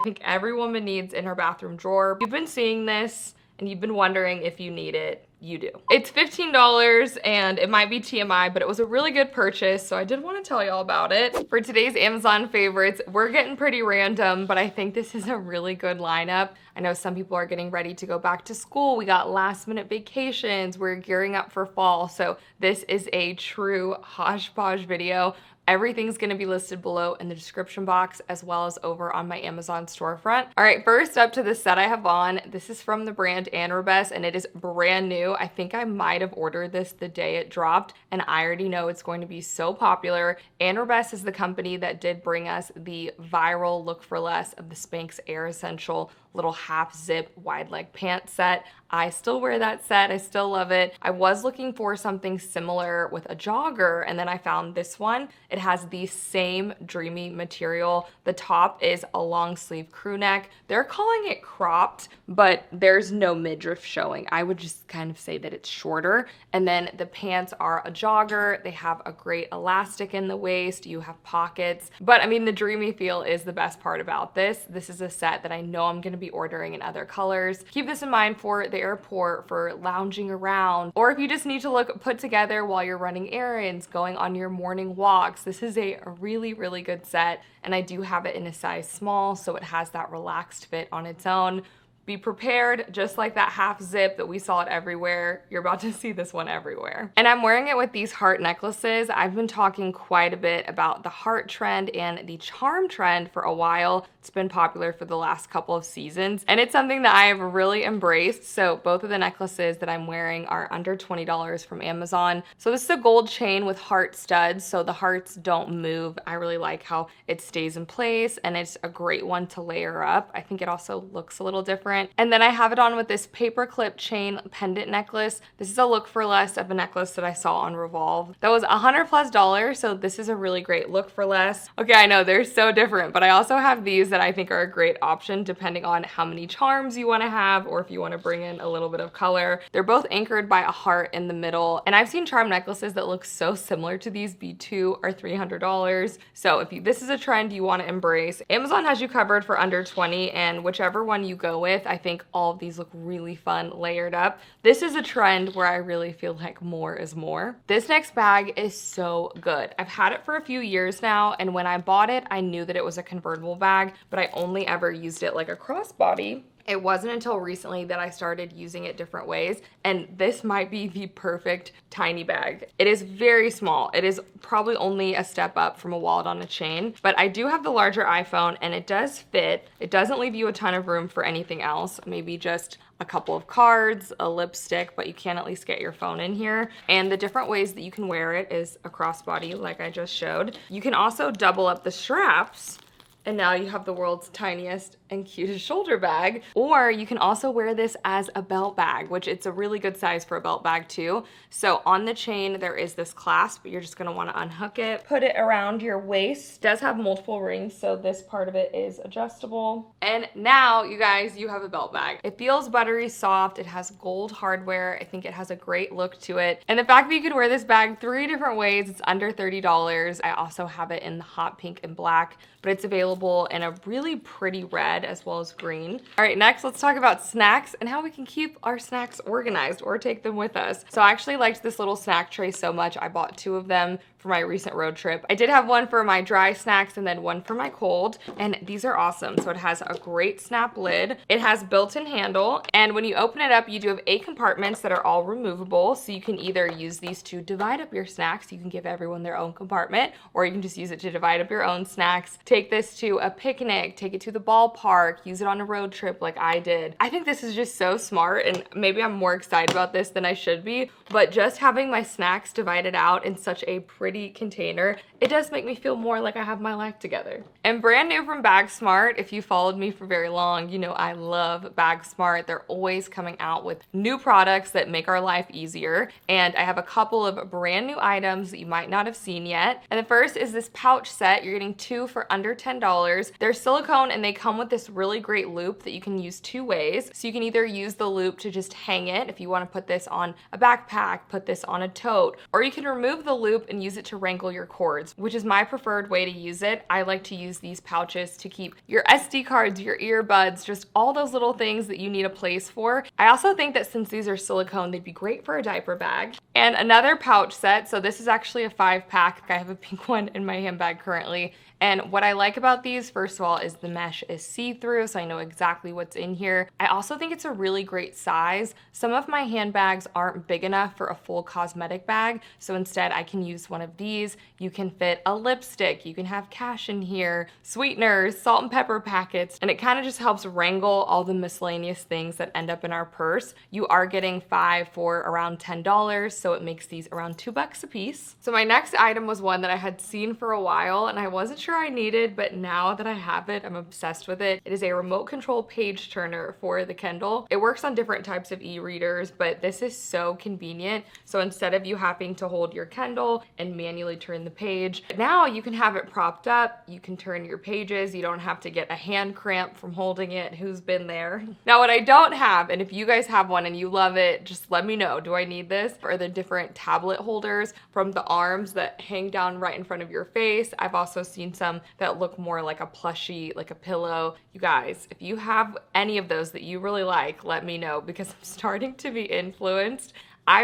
I think every woman needs in her bathroom drawer. You've been seeing this and you've been wondering if you need it. You do. It's $15 and it might be TMI, but it was a really good purchase, so I did want to tell y'all about it. For today's Amazon favorites, we're getting pretty random, but I think this is a really good lineup. I know some people are getting ready to go back to school. We got last minute vacations. We're gearing up for fall, so this is a true hodgepodge video. Everything's gonna be listed below in the description box as well as over on my Amazon storefront. All right, first up to the set I have on. This is from the brand Anrobes and it is brand new. I think I might have ordered this the day it dropped and I already know it's going to be so popular. Anrobes is the company that did bring us the viral Look for Less of the Spanx Air Essential little half zip wide leg pant set. I still wear that set. I still love it. I was looking for something similar with a jogger and then I found this one. It has the same dreamy material. The top is a long sleeve crew neck. They're calling it cropped, but there's no midriff showing. I would just kind of say that it's shorter. And then the pants are a jogger. They have a great elastic in the waist. You have pockets. But I mean, the dreamy feel is the best part about this. This is a set that I know I'm gonna be ordering in other colors. Keep this in mind for the airport, for lounging around, or if you just need to look put together while you're running errands, going on your morning walks. This is a really, really good set, and I do have it in a size small, so it has that relaxed fit on its own. Be prepared, just like that half zip that we saw it everywhere, you're about to see this one everywhere. And I'm wearing it with these heart necklaces. I've been talking quite a bit about the heart trend and the charm trend for a while. It's been popular for the last couple of seasons, and it's something that I have really embraced. So both of the necklaces that I'm wearing are under $20 from Amazon. So this is a gold chain with heart studs, so the hearts don't move. I really like how it stays in place, and it's a great one to layer up. I think it also looks a little different. And then I have it on with this paperclip chain pendant necklace. This is a Look for Less of a necklace that I saw on Revolve. That was $100+, so this is a really great Look for Less. Okay, I know they're so different, but I also have these that I think are a great option depending on how many charms you want to have or if you want to bring in a little bit of color. They're both anchored by a heart in the middle, and I've seen charm necklaces that look so similar to these be $200 or $300. So if this is a trend you want to embrace, Amazon has you covered for under $20, and whichever one you go with, I think all of these look really fun layered up. This is a trend where I really feel like more is more. This next bag is so good. I've had it for a few years now, and when I bought it, I knew that it was a convertible bag, but I only ever used it like a crossbody. It wasn't until recently that I started using it different ways, and this might be the perfect tiny bag. It is very small. It is probably only a step up from a wallet on a chain, but I do have the larger iPhone and it does fit. It doesn't leave you a ton of room for anything else, maybe just a couple of cards, a lipstick, but you can at least get your phone in here. And the different ways that you can wear it is a crossbody like I just showed. You can also double up the straps, and now you have the world's tiniest and cutest shoulder bag. Or you can also wear this as a belt bag, which it's a really good size for a belt bag too. So on the chain, there is this clasp, but you're just gonna wanna unhook it, put it around your waist. It does have multiple rings, so this part of it is adjustable. And now, you guys, you have a belt bag. It feels buttery soft. It has gold hardware. I think it has a great look to it. And the fact that you could wear this bag 3 different ways, it's under $30. I also have it in the hot pink and black, but it's available in a really pretty red as well as green. All right, next let's talk about snacks and how we can keep our snacks organized or take them with us. So I actually liked this little snack tray so much, I bought 2 of them for my recent road trip. I did have one for my dry snacks and then one for my cold, and these are awesome. So it has a great snap lid. It has built-in handle, and when you open it up, you do have 8 compartments that are all removable. So you can either use these to divide up your snacks. You can give everyone their own compartment, or you can just use it to divide up your own snacks. Take this to a picnic, take it to the ballpark, use it on a road trip like I did. I think this is just so smart, and maybe I'm more excited about this than I should be, but just having my snacks divided out in such a pretty container, it does make me feel more like I have my life together. And brand new from BagSmart, if you followed me for very long, you know I love BagSmart. They're always coming out with new products that make our life easier. And I have a couple of brand new items that you might not have seen yet. And the first is this pouch set. You're getting 2 for under $10. $10. They're silicone and they come with this really great loop that you can use two ways. So you can either use the loop to just hang it if you want to put this on a backpack, put this on a tote, or you can remove the loop and use it to wrangle your cords, which is my preferred way to use it. I like to use these pouches to keep your SD cards, your earbuds, just all those little things that you need a place for. I also think that since these are silicone, they'd be great for a diaper bag. And another pouch set, so this is actually a 5-pack. I have a pink one in my handbag currently. And what I like about these, first of all, is the mesh is see-through, so I know exactly what's in here. I also think it's a really great size. Some of my handbags aren't big enough for a full cosmetic bag, so instead I can use one of these. You can fit a lipstick, you can have cash in here, sweeteners, salt and pepper packets, and it kind of just helps wrangle all the miscellaneous things that end up in our purse. You are getting 5 for around $10, so it makes these around $2 a piece. So my next item was one that I had seen for a while, and I wasn't sure I needed, but now that I have it, I'm obsessed with it. It is a remote control page turner for the Kindle. It works on different types of e-readers, but this is so convenient. So instead of you having to hold your Kindle and manually turn the page, now you can have it propped up, you can turn your pages, you don't have to get a hand cramp from holding it. Who's been there? Now what I don't have, and if you guys have one and you love it, just let me know. Do I need this? Or the different tablet holders from the arms that hang down right in front of your face. I've also seen some that look more like a plushie, like a pillow. You guys, if you have any of those that you really like, let me know because I'm starting to be influenced.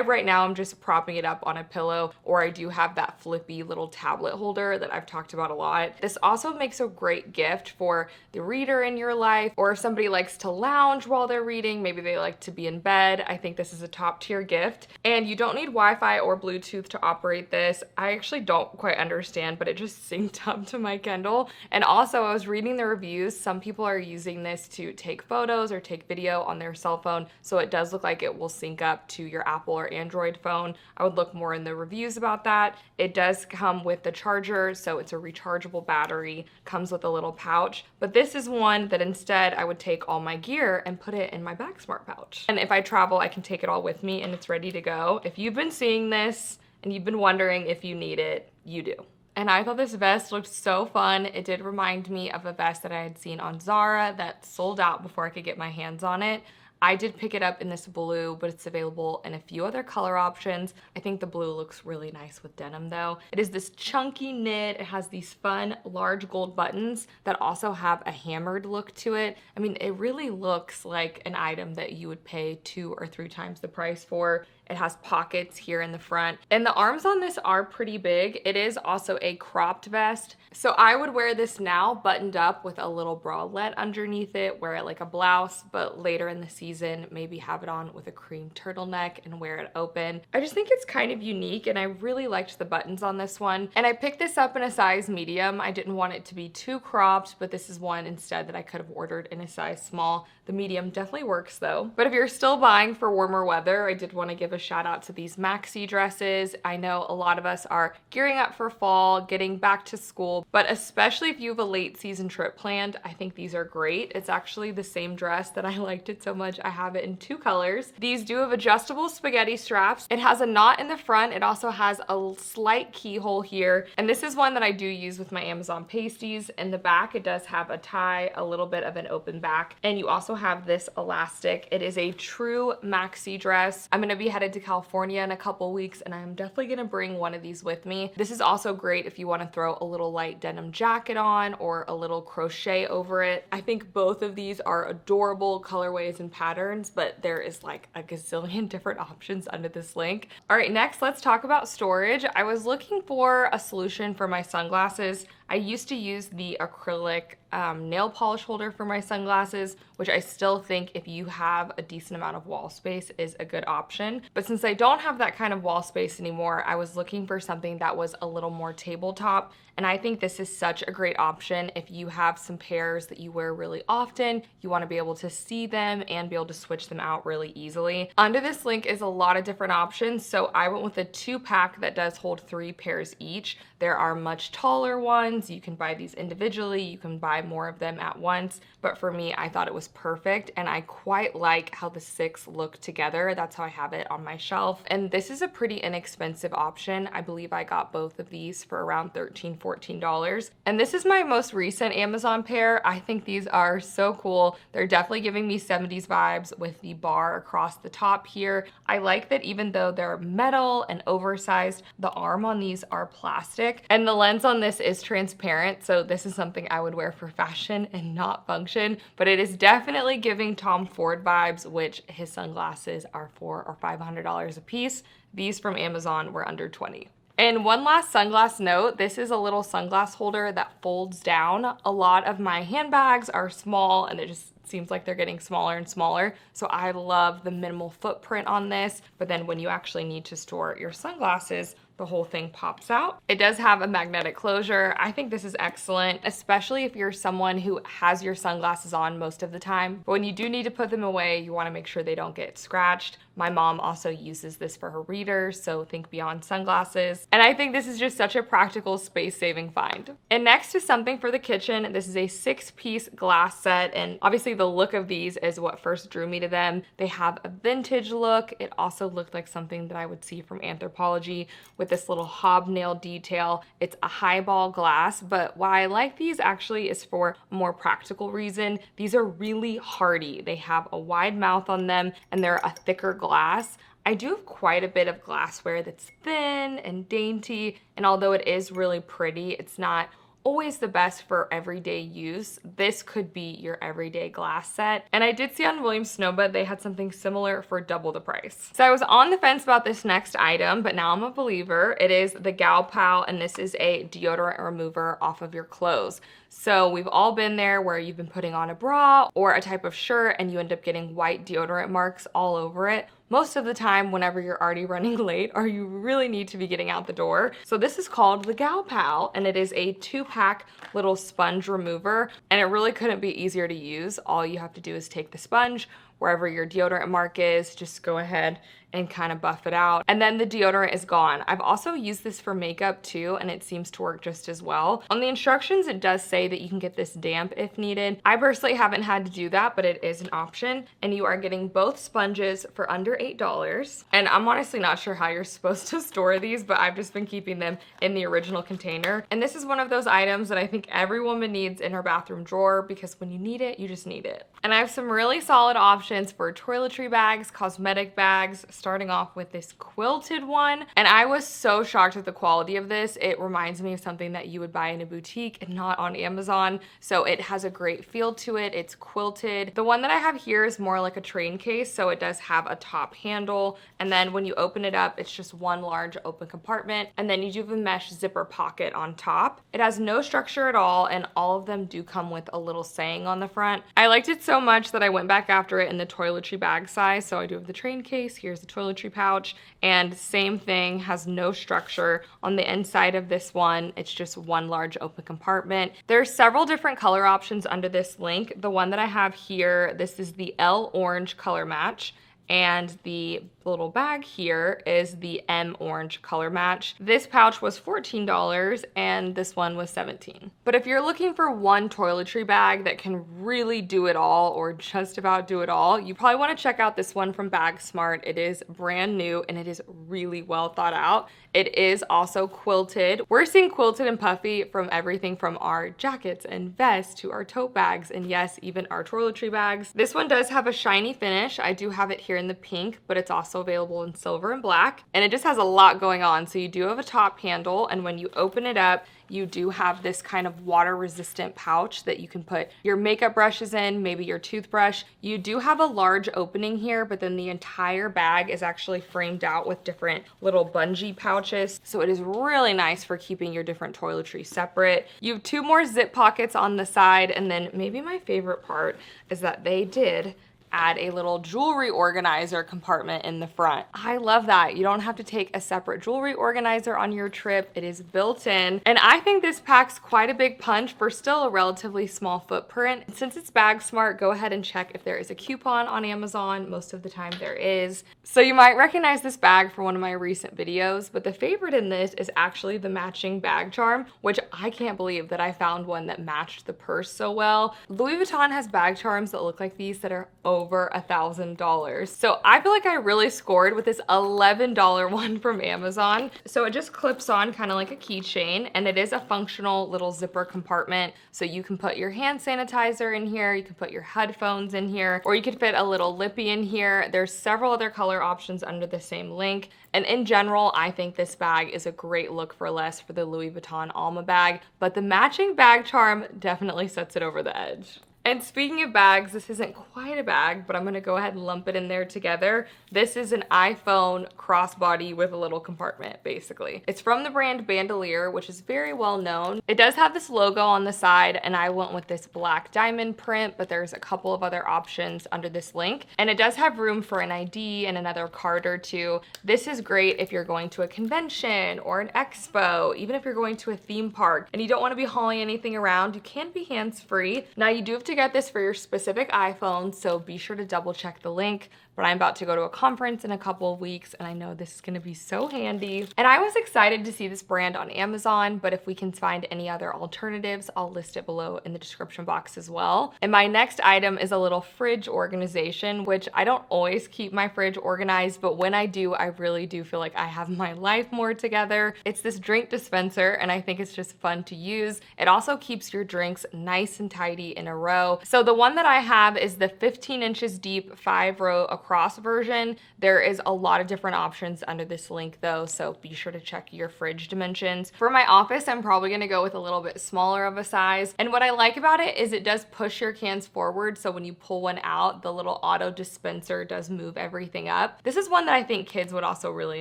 Right now I'm just propping it up on a pillow, or I do have that flippy little tablet holder that I've talked about a lot. This also makes a great gift for the reader in your life, or if somebody likes to lounge while they're reading, maybe they like to be in bed. I think this is a top tier gift. And you don't need Wi-Fi or Bluetooth to operate this. I actually don't quite understand, but it just synced up to my Kindle. And also I was reading the reviews. Some people are using this to take photos or take video on their cell phone. So it does look like it will sync up to your Apple or Android phone. I would look more in the reviews about that. It does come with the charger, so it's a rechargeable battery, comes with a little pouch, but this is one that instead I would take all my gear and put it in my Bag Smart pouch. And if I travel, I can take it all with me and it's ready to go. If you've been seeing this and you've been wondering if you need it, you do. And I thought this vest looked so fun. It did remind me of a vest that I had seen on Zara that sold out before I could get my hands on it. I did pick it up in this blue, but it's available in a few other color options. I think the blue looks really nice with denim though. It is this chunky knit. It has these fun large gold buttons that also have a hammered look to it. I mean, it really looks like an item that you would pay 2 or 3 times the price for. It has pockets here in the front. And the arms on this are pretty big. It is also a cropped vest. So I would wear this now buttoned up with a little bralette underneath it, wear it like a blouse, but later in the season, maybe have it on with a cream turtleneck and wear it open. I just think it's kind of unique and I really liked the buttons on this one. And I picked this up in a size medium. I didn't want it to be too cropped, but this is one instead that I could have ordered in a size small. The medium definitely works though. But if you're still buying for warmer weather, I did want to give a shout out to these maxi dresses. I know a lot of us are gearing up for fall, getting back to school, but especially if you have a late season trip planned, I think these are great. It's actually the same dress that I liked it so much. I have it in 2 colors. These do have adjustable spaghetti straps. It has a knot in the front. It also has a slight keyhole here. And this is one that I do use with my Amazon pasties. In the back, it does have a tie, a little bit of an open back, and you also have this elastic. It is a true maxi dress. I'm gonna be headed to California in a couple weeks and I'm definitely gonna bring one of these with me. This is also great if you wanna throw a little light denim jacket on or a little crochet over it. I think both of these are adorable colorways and patterns, but there is like a gazillion different options under this link. All right, next let's talk about storage. I was looking for a solution for my sunglasses. I used to use the acrylic nail polish holder for my sunglasses, which I still think if you have a decent amount of wall space is a good option. But since I don't have that kind of wall space anymore, I was looking for something that was a little more tabletop. And I think this is such a great option if you have some pairs that you wear really often, you want to be able to see them and be able to switch them out really easily. Under this link is a lot of different options. So I went with a 2-pack that does hold 3 pairs each. There are much taller ones. You can buy these individually. You can buy buy more of them at once, but for me, I thought it was perfect, and I quite like how the 6 look together. That's how I have it on my shelf. And this is a pretty inexpensive option. I believe I got both of these for around $13, $14. And this is my most recent Amazon pair. I think these are so cool. They're definitely giving me 70s vibes with the bar across the top here. I like that even though they're metal and oversized, the arm on these are plastic, and the lens on this is transparent, so this is something I would wear for fashion and not function, but it is definitely giving Tom Ford vibes, which his sunglasses are $400 or $500 a piece. These from Amazon were under $20. And one last sunglass note, this is a little sunglass holder that folds down. A lot of my handbags are small and it just seems like they're getting smaller and smaller. So I love the minimal footprint on this, but then when you actually need to store your sunglasses, the whole thing pops out. It does have a magnetic closure. I think this is excellent, especially if you're someone who has your sunglasses on most of the time. But when you do need to put them away, you wanna make sure they don't get scratched. My mom also uses this for her readers, so think beyond sunglasses. And I think this is just such a practical space-saving find. And next is something for the kitchen. This is a 6-piece glass set, and obviously the look of these is what first drew me to them. They have a vintage look. It also looked like something that I would see from Anthropologie with this little hobnail detail. It's a highball glass, but why I like these actually is for a more practical reason. These are really hardy. They have a wide mouth on them and they're a thicker glass. I do have quite a bit of glassware that's thin and dainty, and although it is really pretty, it's not always the best for everyday use. This could be your everyday glass set. And I did see on Williams Sonoma they had something similar for double the price. So I was on the fence about this next item, but now I'm a believer. It is the Gal Pal, and this is a deodorant remover off of your clothes. So we've all been there where you've been putting on a bra or a type of shirt and you end up getting white deodorant marks all over it. Most of the time whenever you're already running late or you really need to be getting out the door. So this is called the Gal Pal, and it is a 2-pack little sponge remover, and it really couldn't be easier to use. All you have to do is take the sponge wherever your deodorant mark is, just go ahead and kind of buff it out, and then the deodorant is gone. I've also used this for makeup too, and it seems to work just as well. On the instructions, it does say that you can get this damp if needed. I personally haven't had to do that, but it is an option, and you are getting both sponges for under $8. And I'm honestly not sure how you're supposed to store these, but I've just been keeping them in the original container. And this is one of those items that I think every woman needs in her bathroom drawer, because when you need it, you just need it. And I have some really solid options for toiletry bags, cosmetic bags, starting off with this quilted one. And I was so shocked at the quality of this. It reminds me of something that you would buy in a boutique and not on Amazon. So it has a great feel to it. It's quilted. The one that I have here is more like a train case, so it does have a top handle. And then when you open it up, it's just one large open compartment. And then you do have a mesh zipper pocket on top. It has no structure at all, and all of them do come with a little saying on the front. I liked it so much that I went back after it in the toiletry bag size. So I do have the train case. Here's the toiletry pouch, and same thing, has no structure. On the inside of this one, it's just one large open compartment. There's several different color options under this link. The one that I have here, this is the L orange color match, and the little bag here is the M orange color match. This pouch was $14 and this one was $17. But if you're looking for one toiletry bag that can really do it all, or just about do it all, you probably want to check out this one from Bag Smart. It is brand new and it is really well thought out. It is also quilted. We're seeing quilted and puffy from everything from our jackets and vests to our tote bags, and yes, even our toiletry bags. This one does have a shiny finish. I do have it here in the pink, but it's also available in silver and black, and it just has a lot going on. So you do have a top handle, and when you open it up, you do have this kind of water resistant pouch that you can put your makeup brushes in, maybe your toothbrush. You do have a large opening here, but then the entire bag is actually framed out with different little bungee pouches. So it is really nice for keeping your different toiletries separate. You have 2 more zip pockets on the side, and then maybe my favorite part is that they did add a little jewelry organizer compartment in the front. I love that. You don't have to take a separate jewelry organizer on your trip. It is built in. And I think this packs quite a big punch for still a relatively small footprint. Since it's bag smart, go ahead and check if there is a coupon on Amazon. Most of the time there is. So you might recognize this bag from one of my recent videos, but the favorite in this is actually the matching bag charm, which I can't believe that I found one that matched the purse so well. Louis Vuitton has bag charms that look like these that are over $1,000. So I feel like I really scored with this $11 one from Amazon. So it just clips on kind of like a keychain, and it is a functional little zipper compartment. So you can put your hand sanitizer in here, you can put your headphones in here, or you could fit a little lippy in here. There's several other color options under the same link. And in general, I think this bag is a great look for less for the Louis Vuitton Alma bag, but the matching bag charm definitely sets it over the edge. And speaking of bags, this isn't quite a bag, but I'm gonna go ahead and lump it in there together. This is an iPhone crossbody with a little compartment, basically. It's from the brand Bandelier, which is very well known. It does have this logo on the side, and I went with this black diamond print, but there's a couple of other options under this link. And it does have room for an ID and another card or two. This is great if you're going to a convention or an expo, even if you're going to a theme park and you don't wanna be hauling anything around, you can be hands-free. Now you do have to get this for your specific iPhone, so be sure to double check the link. But I'm about to go to a conference in a couple of weeks, and I know this is gonna be so handy. And I was excited to see this brand on Amazon, but if we can find any other alternatives, I'll list it below in the description box as well. And my next item is a little fridge organization, which I don't always keep my fridge organized, but when I do, I really do feel like I have my life more together. It's this drink dispenser, and I think it's just fun to use. It also keeps your drinks nice and tidy in a row. So the one that I have is the 15 inches deep 5-row across version. There is a lot of different options under this link though, so be sure to check your fridge dimensions. For my office, I'm probably gonna go with a little bit smaller of a size. And what I like about it is it does push your cans forward, so when you pull one out, the little auto dispenser does move everything up. This is one that I think kids would also really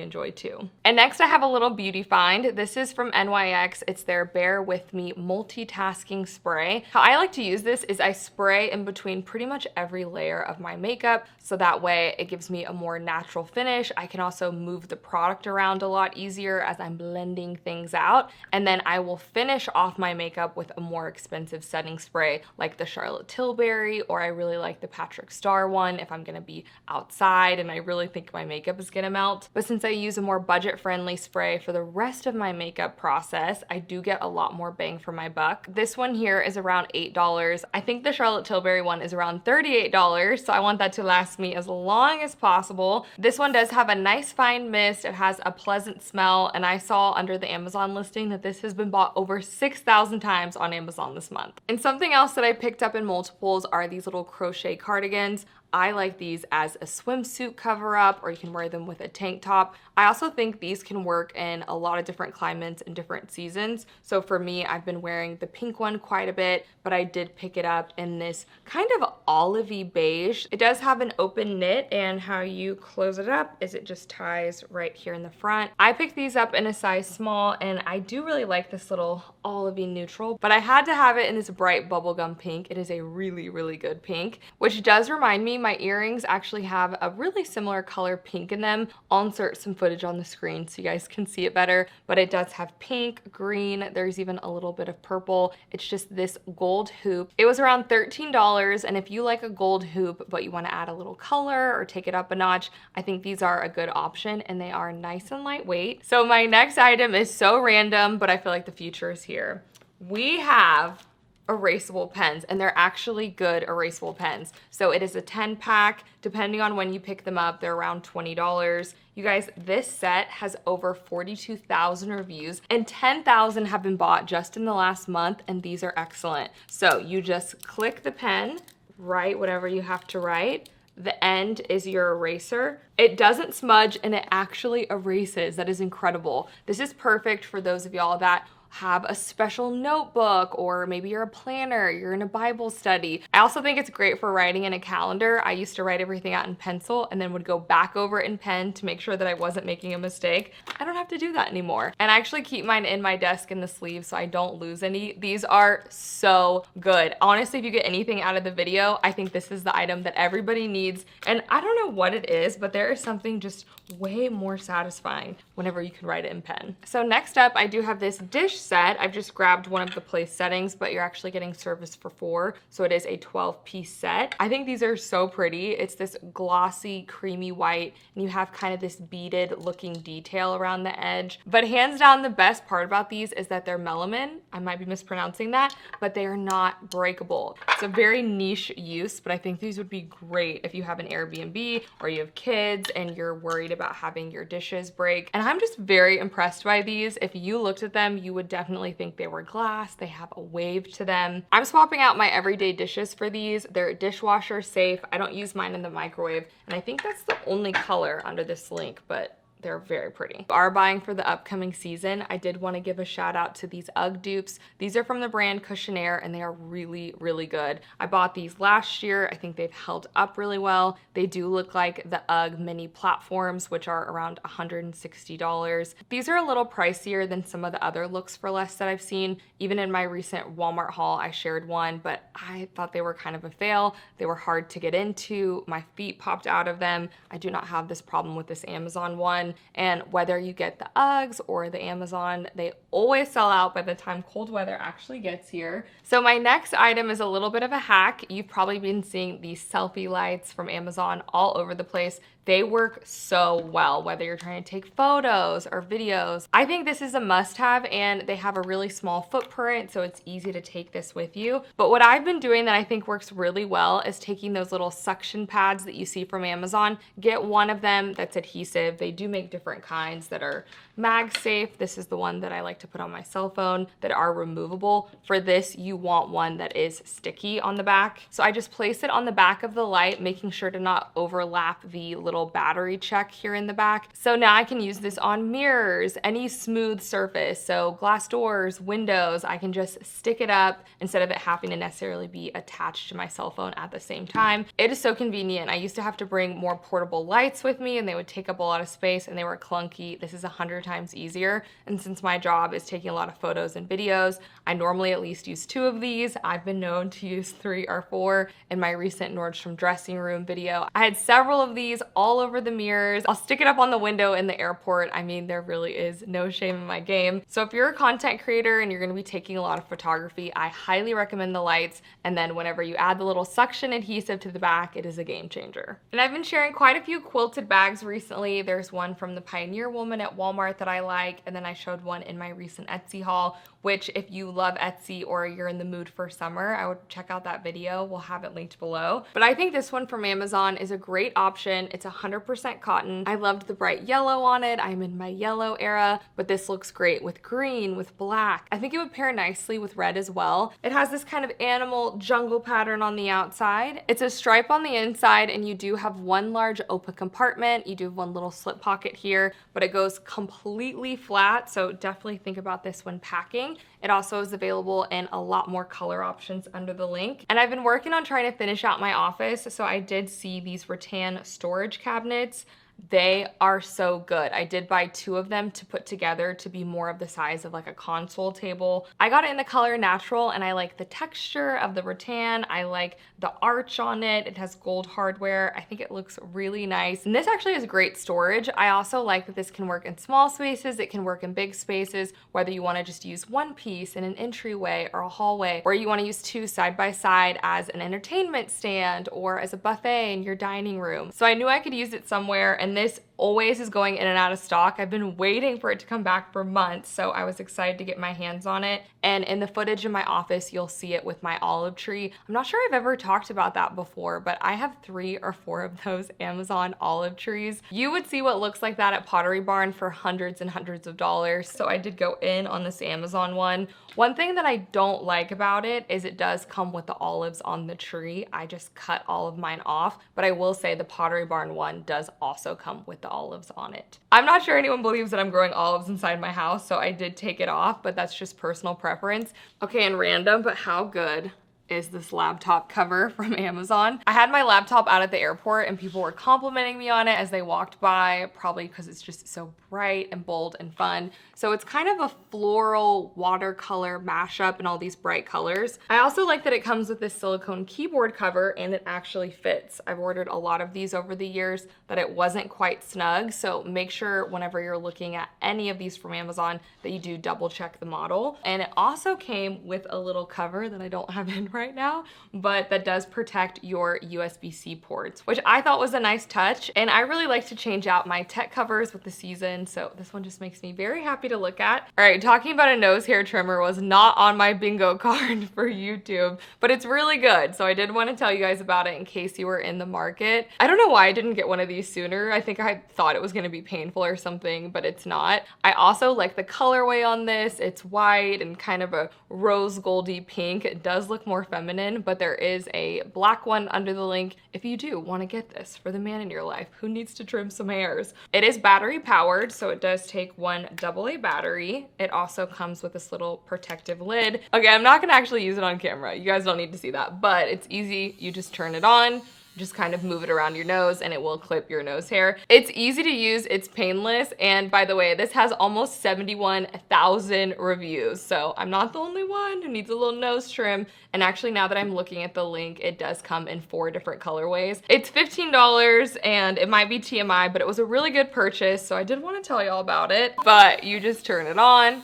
enjoy too. And next I have a little beauty find. This is from NYX. It's their Bear With Me multitasking spray. How I like to use this is I spray in between pretty much every layer of my makeup, so that way it gives me a more natural finish. I can also move the product around a lot easier as I'm blending things out. And then I will finish off my makeup with a more expensive setting spray like the Charlotte Tilbury, or I really like the Patrick Star one if I'm gonna be outside and I really think my makeup is gonna melt. But since I use a more budget-friendly spray for the rest of my makeup process, I do get a lot more bang for my buck. This one here is around $8. I think the Charlotte Tilbury one is around $38, so I want that to last me as long as possible. This one does have a nice fine mist. It has a pleasant smell, and I saw under the Amazon listing that this has been bought over 6,000 times on Amazon this month. And something else that I picked up in multiples are these little crochet cardigans. I like these as a swimsuit cover up, or you can wear them with a tank top. I also think these can work in a lot of different climates and different seasons. So for me, I've been wearing the pink one quite a bit, but I did pick it up in this kind of olivey beige. It does have an open knit, and how you close it up is it just ties right here in the front. I picked these up in a size small, and I do really like this little olivey neutral, but I had to have it in this bright bubblegum pink. It is a really, really good pink, which does remind me my earrings actually have a really similar color pink in them. I'll insert some footage on the screen so you guys can see it better, but it does have pink, green, there's even a little bit of purple. It's just this gold hoop. It was around $13, and if you like a gold hoop but you want to add a little color or take it up a notch, I think these are a good option, and they are nice and lightweight. So my next item is so random, but I feel like the future is here. We have erasable pens, and they're actually good erasable pens. So it is a 10-pack. Depending on when you pick them up, they're around $20. You guys, this set has over 42,000 reviews, and 10,000 have been bought just in the last month, and these are excellent. So you just click the pen, write whatever you have to write. The end is your eraser. It doesn't smudge, and it actually erases. That is incredible. This is perfect for those of y'all that have a special notebook, or maybe you're a planner, you're in a Bible study. I also think it's great for writing in a calendar. I used to write everything out in pencil and then would go back over it in pen to make sure that I wasn't making a mistake. I don't have to do that anymore. And I actually keep mine in my desk in the sleeve so I don't lose any. These are so good. Honestly, if you get anything out of the video, I think this is the item that everybody needs. And I don't know what it is, but there is something just way more satisfying whenever you can write it in pen. So next up, I do have this dish set. I've just grabbed one of the place settings, but you're actually getting service for 4. So it is a 12-piece set. I think these are so pretty. It's this glossy, creamy white, and you have kind of this beaded looking detail around the edge. But hands down, the best part about these is that they're melamine. I might be mispronouncing that, but they are not breakable. It's a very niche use, but I think these would be great if you have an Airbnb or you have kids and you're worried about having your dishes break. And I'm just very impressed by these. If you looked at them, you would definitely think they were glass. They have a wave to them. I'm swapping out my everyday dishes for these. They're dishwasher safe. I don't use mine in the microwave, and I think that's the only color under this link, but they're very pretty. If you are buying for the upcoming season, I did want to give a shout out to these Ugg Dupes. These are from the brand Cushionaire, and they are really, really good. I bought these last year. I think they've held up really well. They do look like the Ugg mini platforms, which are around $160. These are a little pricier than some of the other looks for less that I've seen. Even in my recent Walmart haul, I shared one, but I thought they were kind of a fail. They were hard to get into. My feet popped out of them. I do not have this problem with this Amazon one. And whether you get the Uggs or the Amazon, they always sell out by the time cold weather actually gets here. So my next item is a little bit of a hack. You've probably been seeing these selfie lights from Amazon all over the place. They work so well, whether you're trying to take photos or videos. I think this is a must-have, and they have a really small footprint, so it's easy to take this with you. But what I've been doing that I think works really well is taking those little suction pads that you see from Amazon, get one of them that's adhesive. They do make different kinds that are mag safe. This is the one that I like to put on my cell phone, that are removable. For this, you want one that is sticky on the back. So I just place it on the back of the light, making sure to not overlap the little battery check here in the back. So now I can use this on mirrors, any smooth surface. So glass doors, windows, I can just stick it up instead of it having to necessarily be attached to my cell phone at the same time. It is so convenient. I used to have to bring more portable lights with me, and they would take up a lot of space and they were clunky. This is 100 times easier. And since my job is taking a lot of photos and videos, I normally at least use 2 of these. I've been known to use 3 or 4 in my recent Nordstrom dressing room video. I had several of these all over the mirrors. I'll stick it up on the window in the airport. I mean, there really is no shame in my game. So if you're a content creator and you're gonna be taking a lot of photography, I highly recommend the lights. And then whenever you add the little suction adhesive to the back, it is a game changer. And I've been sharing quite a few quilted bags recently. There's one from the Pioneer Woman at Walmart that I like, and then I showed one in my recent Etsy haul, which if you love Etsy or you're in the mood for summer, I would check out that video. We'll have it linked below. But I think this one from Amazon is a great option. It's 100% cotton. I loved the bright yellow on it. I'm in my yellow era, but this looks great with green, with black. I think it would pair nicely with red as well. It has this kind of animal jungle pattern on the outside. It's a stripe on the inside, and you do have one large open compartment. You do have one little slip pocket here, but it goes completely flat, so definitely think about this when packing. It also is available in a lot more color options under the link. And I've been working on trying to finish out my office, so I did see these rattan storage cabinets. They are so good. I did buy 2 of them to put together to be more of the size of like a console table. I got it in the color natural, and I like the texture of the rattan. I like the arch on it. It has gold hardware. I think it looks really nice. And this actually is great storage. I also like that this can work in small spaces. It can work in big spaces, whether you want to just use one piece in an entryway or a hallway, or you want to use 2 side by side as an entertainment stand or as a buffet in your dining room. So I knew I could use it somewhere, and this always is going in and out of stock. I've been waiting for it to come back for months, so I was excited to get my hands on it. And in the footage in my office, you'll see it with my olive tree. I'm not sure I've ever talked about that before, but I have 3 or 4 of those Amazon olive trees. You would see what looks like that at Pottery Barn for hundreds and hundreds of dollars. So I did go in on this Amazon one. One thing that I don't like about it is it does come with the olives on the tree. I just cut all of mine off, but I will say the Pottery Barn one does also come with the the olives on it. I'm not sure anyone believes that I'm growing olives inside my house, so I did take it off, but that's just personal preference. Okay, and random, but how good is this laptop cover from Amazon. I had my laptop out at the airport and people were complimenting me on it as they walked by, probably because it's just so bright and bold and fun. So it's kind of a floral watercolor mashup in all these bright colors. I also like that it comes with this silicone keyboard cover and it actually fits. I've ordered a lot of these over the years that it wasn't quite snug, so make sure whenever you're looking at any of these from Amazon that you do double check the model. And it also came with a little cover that I don't have in right now, but that does protect your USB-C ports, which I thought was a nice touch. And I really like to change out my tech covers with the season, so this one just makes me very happy to look at. All right, talking about a nose hair trimmer was not on my bingo card for YouTube, but it's really good, so I did want to tell you guys about it in case you were in the market. I don't know why I didn't get one of these sooner. I think I thought it was going to be painful or something, but it's not. I also like the colorway on this. It's white and kind of a rose goldy pink. It does look more feminine, but there is a black one under the link if you do want to get this for the man in your life who needs to trim some hairs. It is battery powered, so it does take one AA battery. It also comes with this little protective lid. Okay, I'm not gonna actually use it on camera. You guys don't need to see that, but it's easy. You just turn it on, just kind of move it around your nose and it will clip your nose hair. It's easy to use, it's painless, and by the way, this has almost 71,000 reviews, so I'm not the only one who needs a little nose trim. And actually, now that I'm looking at the link, it does come in 4 different colorways. It's $15 and it might be TMI, but it was a really good purchase, so I did want to tell y'all about it. But you just turn it on,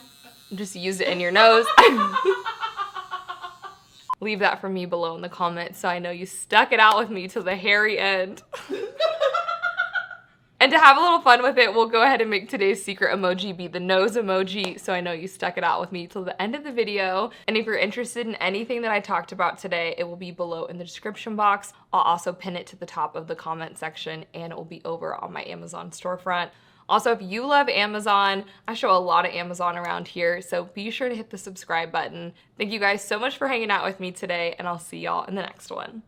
just use it in your nose. Leave that for me below in the comments so I know you stuck it out with me till the hairy end. And to have a little fun with it, we'll go ahead and make today's secret emoji be the nose emoji, so I know you stuck it out with me till the end of the video. And if you're interested in anything that I talked about today, it will be below in the description box. I'll also pin it to the top of the comment section and it will be over on my Amazon storefront. Also, if you love Amazon, I show a lot of Amazon around here, so be sure to hit the subscribe button. Thank you guys so much for hanging out with me today, and I'll see y'all in the next one.